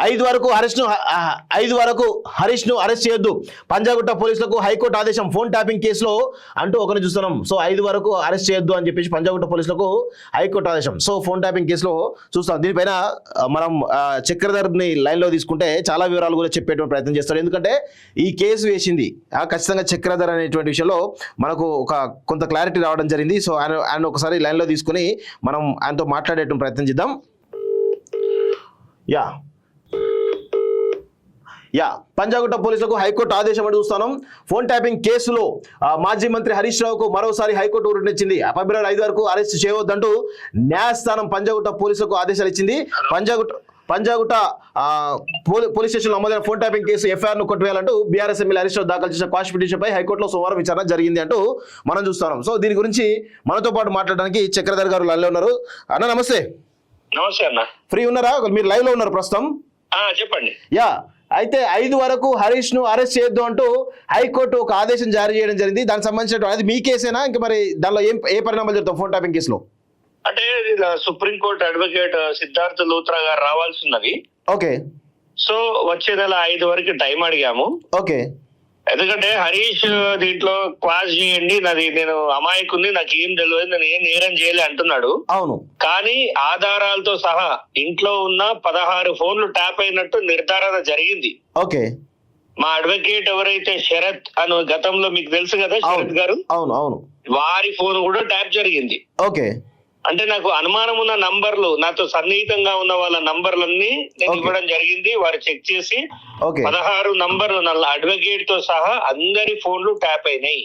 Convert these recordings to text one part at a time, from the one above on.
ఐదు వరకు హరీష్ ను అరెస్ట్ చేయొద్దు, పంజాగుట్ట పోలీసులకు హైకోర్టు ఆదేశం, ఫోన్ ట్యాపింగ్ కేసులో అంటూ ఒకరిని చూస్తున్నాం. సో 5 వరకు అరెస్ట్ చేయొద్దు అని చెప్పేసి పంజాగుట్ట పోలీసులకు హైకోర్టు ఆదేశం. సో ఫోన్ ట్యాపింగ్ కేసులో చూస్తాం. దీనిపైన మనం చక్రధర్ని లైన్లో తీసుకుంటే చాలా వివరాలు కూడా చెప్పేటువంటి ప్రయత్నం చేస్తాడు. ఎందుకంటే ఈ కేసు వేసింది ఖచ్చితంగా చక్రధర్ అనేటువంటి విషయంలో మనకు కొంత క్లారిటీ రావడం జరిగింది. సో ఆయన ఒకసారి లైన్లో తీసుకుని మనం ఆయనతో మాట్లాడేటువంటి ప్రయత్నం చేద్దాం. పంజాగుట్ట పోలీసులకు హైకోర్టు ఆదేశం అని చూస్తాను. ఫోన్ ట్యాపింగ్ కేసులో మాజీ మంత్రి హరీష్ రావుకు మరోసారి హైకోర్టు ఉరినిచ్చింది. ఫిబ్రవరి 5 వరకు అరెస్ట్ చేయవద్దంటూ న్యాయస్థానం పంజాగుట్ట పోలీసులకు ఆదేశాలు ఇచ్చింది. పంజాగుట్ట పోలీస్ స్టేషన్ నమోదైన ఫోన్ ట్యాపింగ్ కేసు ఎఫ్ఐఆర్ ను కొట్టివేయాలంటూ బీఆర్ఎస్ ఎమ్మెల్యే హరీష్ రావు దాఖలు చేసిన క్వాష్ పిటిషన్ పై హైకోర్టులో సోమవారం విచారణ జరిగింది అంటూ మనం చూస్తున్నాం. సో దీని గురించి మనతో పాటు మాట్లాడడానికి చక్రధర్ గారు లైన్లో ఉన్నారు. అన్న నమస్తే. నమస్తే అన్న. ఫ్రీ ఉన్నారా? మీరు లైవ్ లో ఉన్నారు ప్రస్తుతం? చెప్పండి. అయితే 5 వరకు హరీష్ ను అరెస్ట్ చేయొద్దు అంటూ హైకోర్టు ఒక ఆదేశం జారీ చేయడం జరిగింది. దానికి సంబంధించిన అది మీ కేసేనా? ఇంకా మరి దానిలో ఏ పరిణామాలు జరుగుతాం ఫోన్ ట్యాపింగ్ కేసులో? అంటే సుప్రీంకోర్టు అడ్వకేట్ సిద్ధార్థ లూత్రా గారు రావాల్సి ఉన్నది. ఓకే. సో వచ్చే నెల 5 వరకు టైం అడిగాము. ఓకే. ఎందుకంటే హరీష్ దీంట్లో క్వాష్ చేయండి, నేను అమాయకుని, నాకు ఏం తెలియదు, నేను ఏం నేరం చేయలే అంటున్నాడు. అవును. కానీ ఆధారాలతో సహా ఇంట్లో ఉన్న 16 ఫోన్లు ట్యాప్ అయినట్టు నిర్ధారణ జరిగింది. ఓకే. మా అడ్వకేట్ ఎవరైతే శరత్ అని గతంలో మీకు తెలుసు కదా, శరత్ గారు. అవును అవును. వారి ఫోన్ కూడా ట్యాప్ జరిగింది. ఓకే. అంటే నాకు అనుమానం ఉన్న నంబర్లు, నాతో సన్నిహితంగా ఉన్న వాళ్ళ నంబర్లన్నీ నేను ఇవ్వడం జరిగింది. వారు చెక్ చేసి 16 నంబర్లు నల్ల అడ్వకేట్ తో సహా అందరి ఫోన్లు ట్యాప్ అయినాయి.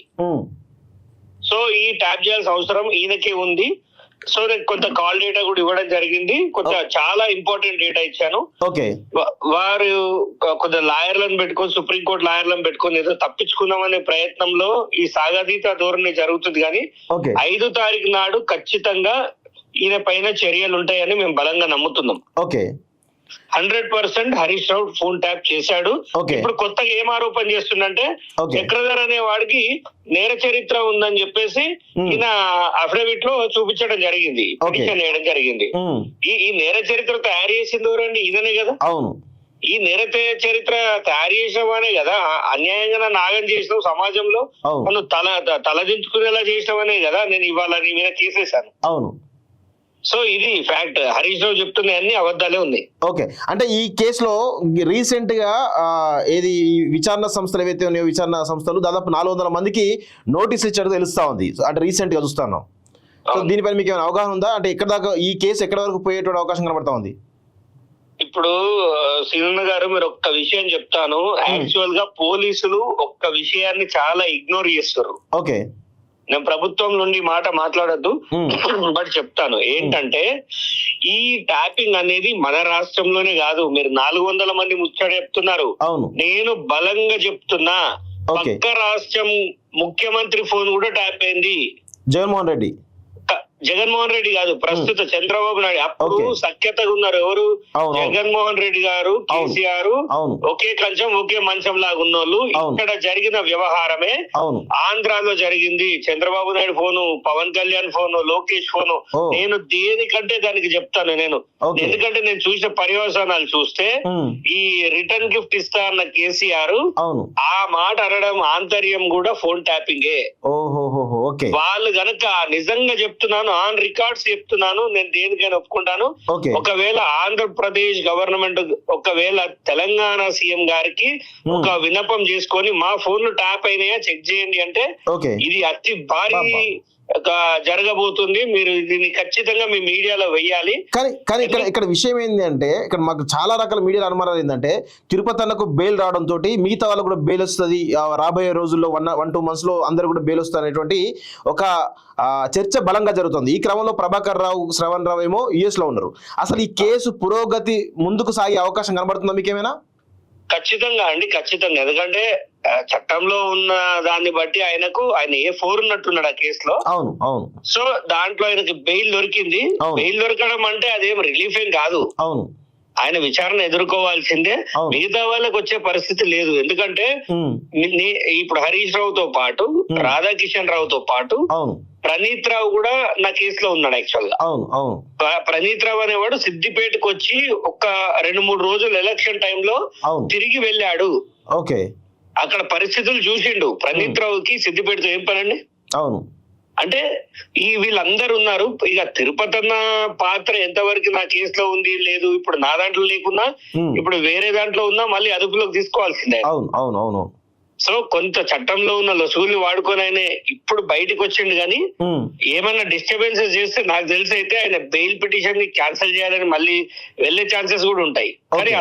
సో ఈ ట్యాప్ చేయాల్సిన అవసరం ఈయనకే ఉంది. సో నేను కొంత కాల్ డేటా కూడా ఇవ్వడం జరిగింది. చాలా ఇంపార్టెంట్ డేటా ఇచ్చాను. వారు కొంత లాయర్లను పెట్టుకొని, సుప్రీంకోర్టు లాయర్లను పెట్టుకొని ఏదో తప్పించుకుందామనే ప్రయత్నంలో ఈ సాగతీత ధోరణి జరుగుతుంది. కానీ 5 తారీఖు నాడు ఖచ్చితంగా ఈయన పైన చర్యలు ఉంటాయని మేము బలంగా నమ్ముతున్నాం. 100% హరీష్ రావు ఫోన్ ట్యాప్ చేశాడు. ఇప్పుడు కొత్తగా ఏం ఆరోపణ చేస్తుందంటే చక్రధర్ అనే వాడికి నేర చరిత్ర ఉందని చెప్పేసి ఈయన అఫిడవిట్ లో చూపించడం జరిగింది, పిటిషన్ వేయడం జరిగింది. ఈ నేర చరిత్ర తయారు చేసింది ఎవరండి? ఈయననే కదా. అవును. ఈ నేర చరిత్ర తయారు చేసినవానే కదా అన్యాయంగా నాగం చేసినావు, సమాజంలో మనం తలదించుకునేలా చేసినవనే కదా నేను ఇవాళ నీ మీద తీసేశాను. అవును. సో ఇది ఫ్యాక్ట్. హరీష్ రావు చెప్తున్నాయి అన్ని అబద్ధాలే ఉన్నాయి. ఓకే. అంటే ఈ కేసులో రీసెంట్ గా విచారణ సంస్థలు ఏవైతే ఉన్నాయో, విచారణ సంస్థలు దాదాపు 400 మందికి నోటీస్ ఇచ్చారు తెలుస్తా ఉంది. అంటే రీసెంట్ గా చూస్తాను. సో దీనిపై మీకు ఏమైనా అవగాహన ఉందా? అంటే ఎక్కడ దాకా ఈ కేసు ఎక్కడ వరకు పోయేటువంటి అవకాశం కనబడతా ఉంది? ఇప్పుడు శ్రీనన్న గారు, మీరు ఒక్క విషయం చెప్తాను. యాక్చువల్ గా పోలీసులు ఒక్క విషయాన్ని చాలా ఇగ్నోర్ చేస్తారు. ఓకే. నేను ప్రభుత్వం నుండి మాట మాట్లాడద్దు, బట్ చెప్తాను ఏంటంటే ఈ ట్యాపింగ్ అనేది మన రాష్ట్రంలోనే కాదు. మీరు 400 మంది ముచ్చట చెప్తున్నారు, నేను బలంగా చెప్తున్నా పక్క రాష్ట్రం ముఖ్యమంత్రి ఫోన్ కూడా ట్యాప్ అయింది. జగన్మోహన్ రెడ్డి కాదు, ప్రస్తుత చంద్రబాబు నాయుడు. అప్పుడు సఖ్యతగా ఉన్నారు ఎవరు? జగన్మోహన్ రెడ్డి గారు, కేసీఆర్ ఒకే కంచం ఒకే మంచం లాగా ఉన్నోళ్ళు. ఇక్కడ జరిగిన వ్యవహారమే ఆంధ్రాలో జరిగింది. Chandrababu Naidu phone, Pawan Kalyan phone, Lokesh phone. నేను దేనికంటే దానికి చెప్తాను. ఎందుకంటే నేను చూసిన పర్యవసానాలు చూస్తే ఈ రిటర్న్ గిఫ్ట్ ఇస్తా అన్న కేసీఆర్ ఆ మాట అనడం ఆంతర్యం కూడా ఫోన్ ట్యాపింగే. వాళ్ళు గనక నిజంగా చెప్తున్నాను, ఆన్ రికార్డ్స్ చెప్తున్నాను, నేను దేనికైనా ఒప్పుకుంటాను. ఒకవేళ ఆంధ్రప్రదేశ్ గవర్నమెంట్ ఒకవేళ తెలంగాణ సీఎం గారికి ఒక విన్నపం చేసుకొని మా ఫోన్లు ట్యాప్ అయినాయా చెక్ చేయండి అంటే ఇది అతి భారీ జరగబోతుంది. మీరు దీన్ని ఖచ్చితంగా మీ మీడియాలో వెయ్యాలి. కానీ ఇక్కడ విషయం ఏంటి అంటే, ఇక్కడ మాకు చాలా రకాల మీడియా అనుమానాలు ఏంటంటే, తిరుపతి అన్నకు బెయిల్ రావడం తోటి మిగతా వాళ్ళకు కూడా బెయిల్ వస్తుంది, రాబోయే రోజుల్లో 1-2 months లో అందరూ కూడా బెయిల్ వస్తుంది అనేటువంటి ఒక చర్చ బలంగా జరుగుతుంది. ఈ క్రమంలో ప్రభాకర్ రావు, శ్రవణ్ రావు ఏమో US లో ఉన్నారు. అసలు ఈ కేసు పురోగతి ముందుకు సాగే అవకాశం కనబడుతుందా మీకేమైనా? ఖచ్చితంగా అండి, ఖచ్చితంగా. ఎందుకంటే చట్టంలో ఉన్న దాన్ని బట్టి ఆయన A4 ఉన్నట్టున్నాడు ఆ కేసులో. అవును అవును. సో దాంట్లో ఆయనకి బెయిల్ దొరికింది. బెయిల్ దొరకడం అంటే అదేం రిలీఫ్ ఏం కాదు. అవును. ఆయన విచారణ ఎదుర్కోవాల్సిందే. మిగతా వాళ్ళకి వచ్చే పరిస్థితి లేదు. ఎందుకంటే ఇప్పుడు హరీష్ రావుతో పాటు రాధాకిషన్ రావుతో పాటు ప్రణీత్ రావు కూడా నా కేసులో ఉన్నాడు. యాక్చువల్ గా ప్రణీత్ రావు అనేవాడు సిద్దిపేటకు వచ్చి ఒక 2-3 రోజులు ఎలక్షన్ టైంలో తిరిగి వెళ్ళాడు. ఓకే, అక్కడ పరిస్థితులు చూసిండు. ప్రణీత్ రావుకి సిద్దిపేటతో ఏం పనండి? అవును, అంటే వీళ్ళందరూ ఉన్నారు. ఇక తిరుపతి అన్న పాత్ర ఎంతవరకు నా కేసులో ఉంది లేదు, ఇప్పుడు నా దాంట్లో లేకున్నా ఇప్పుడు వేరే దాంట్లో ఉన్నా మళ్ళీ అదుపులోకి తీసుకోవాల్సిందే. అవును అవును అవును. సో కొంత చట్టంలో ఉన్న లొసుగులు వాడుకొని ఆయన ఇప్పుడు బయటకు వచ్చిండు. కానీ ఏమైనా డిస్టర్బెన్సెస్ చేస్తే నాకు తెలిసి అయితే ఆయన బెయిల్ పిటిషన్ ని క్యాన్సిల్ చేయాలని మళ్ళీ వెళ్లే ఛాన్సెస్ కూడా ఉంటాయి. కానీ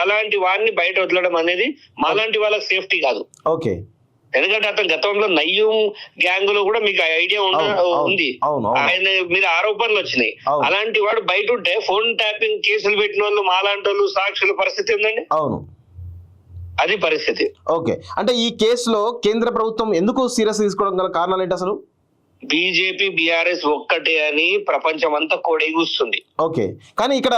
అలాంటి వారిని బయట వదలడం అనేది మాలాంటి వాళ్ళకి సేఫ్టీ కాదు. ఓకే, ఎందుకంటే అతను గతంలో నయ్యూం గ్యాంగ్ లో కూడా మీకు ఐడియా ఉంది. ఆయన మీద ఆరోపణలు వచ్చినాయి. అలాంటి వాడు బయట ఉంటే ఫోన్ ట్యాపింగ్ కేసులు పెట్టిన వాళ్ళు మాలాంటి వాళ్ళు సాక్షుల పరిస్థితి ఉందండి. అవును, అది పరిస్థితి. ఓకే, అంటే ఈ కేసులో కేంద్ర ప్రభుత్వం ఎందుకు సీరియస్ తీసుకోవడం గల కారణాలు ఏంటి అసలు? బీజేపీ బీఆర్ఎస్ ఒక్కటే అని ప్రపంచం అంతా కోడెగూస్తుంది. ఓకే, కానీ ఇక్కడ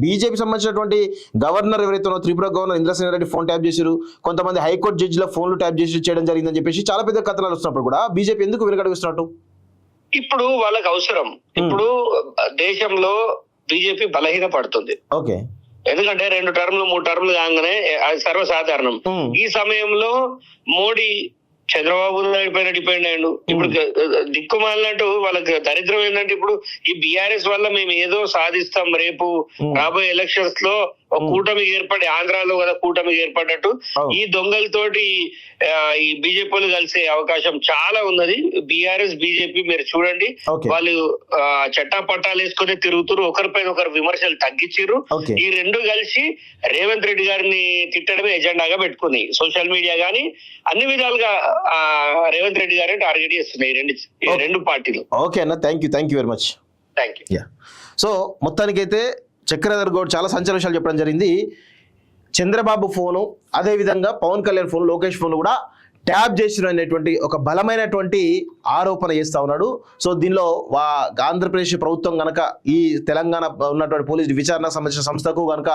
బీజేపీ సంబంధించినటువంటి గవర్నర్ ఎవరైతే ఉన్నారో Tripura governor Indrasena Reddy phone tap చేశారు, కొంతమంది హైకోర్టు జడ్జిల ఫోన్లు ట్యాప్ చేసి చేయడం జరిగిందని చెప్పేసి చాలా పెద్ద కథనాలు వస్తున్నప్పుడు కూడా బీజేపీ ఎందుకు వెనకడుగుస్తున్నట్టు? ఇప్పుడు వాళ్ళకి అవసరం. ఇప్పుడు దేశంలో బీజేపీ బలహీన పడుతుంది. ఓకే, ఎందుకంటే 2 టర్మ్లు 3 టర్మ్లు కాగానే అది సర్వసాధారణం. ఈ సమయంలో మోడీ చంద్రబాబు నాయుడు పైన డిపెండ్ అయ్యిండు. ఇప్పుడు దిక్కుమాలినట్టు వాళ్ళకి దరిద్రం ఏంటంటే ఇప్పుడు ఈ బీఆర్ఎస్ వల్ల మేము ఏదో సాధిస్తాం రేపు రాబోయే ఎలక్షన్స్ లో ఒక కూటమి ఏర్పడి, ఆంధ్రాలో కదా కూటమి ఏర్పడ్డట్టు ఈ దొంగలతోటి ఈ బీజేపీలు కలిసే అవకాశం చాలా ఉన్నది. బీఆర్ఎస్ బీజేపీ మీరు చూడండి, వాళ్ళు చట్టా పట్టాలు వేసుకుని తిరుగుతున్నారు, ఒకరిపైన ఒకరు విమర్శలు తగ్గించారు. ఈ రెండు కలిసి రేవంత్ రెడ్డి గారిని తిట్టడమే ఎజెండాగా పెట్టుకున్నాయి. సోషల్ మీడియా గానీ అన్ని విధాలుగా రేవంత్ రెడ్డి గారే టార్గెట్ చేస్తున్నాయి రెండు పార్టీలు. ఓకే అన్న, thank you very much. Thank you. So మొత్తానికైతే చక్రధర్ గౌడ్ చాలా సంచలన విషయాలు చెప్పడం జరిగింది. చంద్రబాబు ఫోను, అదేవిధంగా పవన్ కళ్యాణ్ ఫోన్, లోకేష్ ఫోన్ కూడా ట్యాప్ చేసిన అనేటువంటి ఒక బలమైనటువంటి ఆరోపణ చేస్తూ ఉన్నాడు. సో దీనిలో ఆంధ్రప్రదేశ్ ప్రభుత్వం కనుక ఈ తెలంగాణ ఉన్నటువంటి పోలీస్ విచారణ సంబంధించిన సంస్థకు కనుక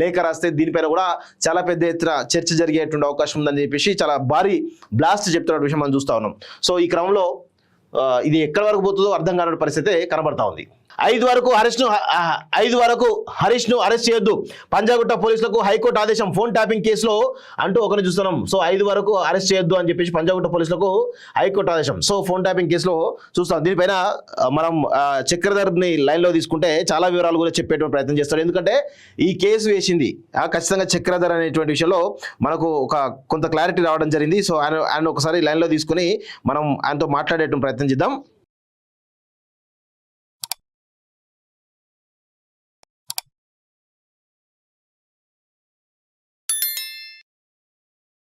లేఖ రాస్తే దీనిపైన కూడా చాలా పెద్ద ఎత్తున చర్చ జరిగేటువంటి అవకాశం ఉందని చెప్పేసి చాలా భారీ బ్లాస్ట్ చెప్తున్న విషయం మనం చూస్తూ ఉన్నాం. సో ఈ క్రమంలో ఇది ఎక్కడి వరకు పోతుందో అర్థం కాని పరిస్థితి కనబడతా ఉంది. 5 వరకు హరీష్ ను అరెస్ట్ చేయొద్దు, పంజాగుట్ట పోలీసులకు హైకోర్టు ఆదేశం. ఫోన్ ట్యాపింగ్ కేసులో అంటూ ఒకరిని చూస్తున్నాం. సో 5 వరకు అరెస్ట్ చేయొద్దు అని చెప్పేసి పంజాగుట్ట పోలీసులకు హైకోర్టు ఆదేశం. సో ఫోన్ ట్యాపింగ్ కేసులో చూస్తాం. దీనిపైన మనం చక్రధర్ని లైన్లో తీసుకుంటే చాలా వివరాలు కూడా చెప్పేటువంటి ప్రయత్నం చేస్తాడు. ఎందుకంటే ఈ కేసు వేసింది ఖచ్చితంగా చక్రధర్ అనేటువంటి విషయంలో మనకు కొంత క్లారిటీ రావడం జరిగింది. సో ఆయన ఒకసారి లైన్లో తీసుకుని మనం ఆయనతో మాట్లాడేటువంటి ప్రయత్నం చేద్దాం.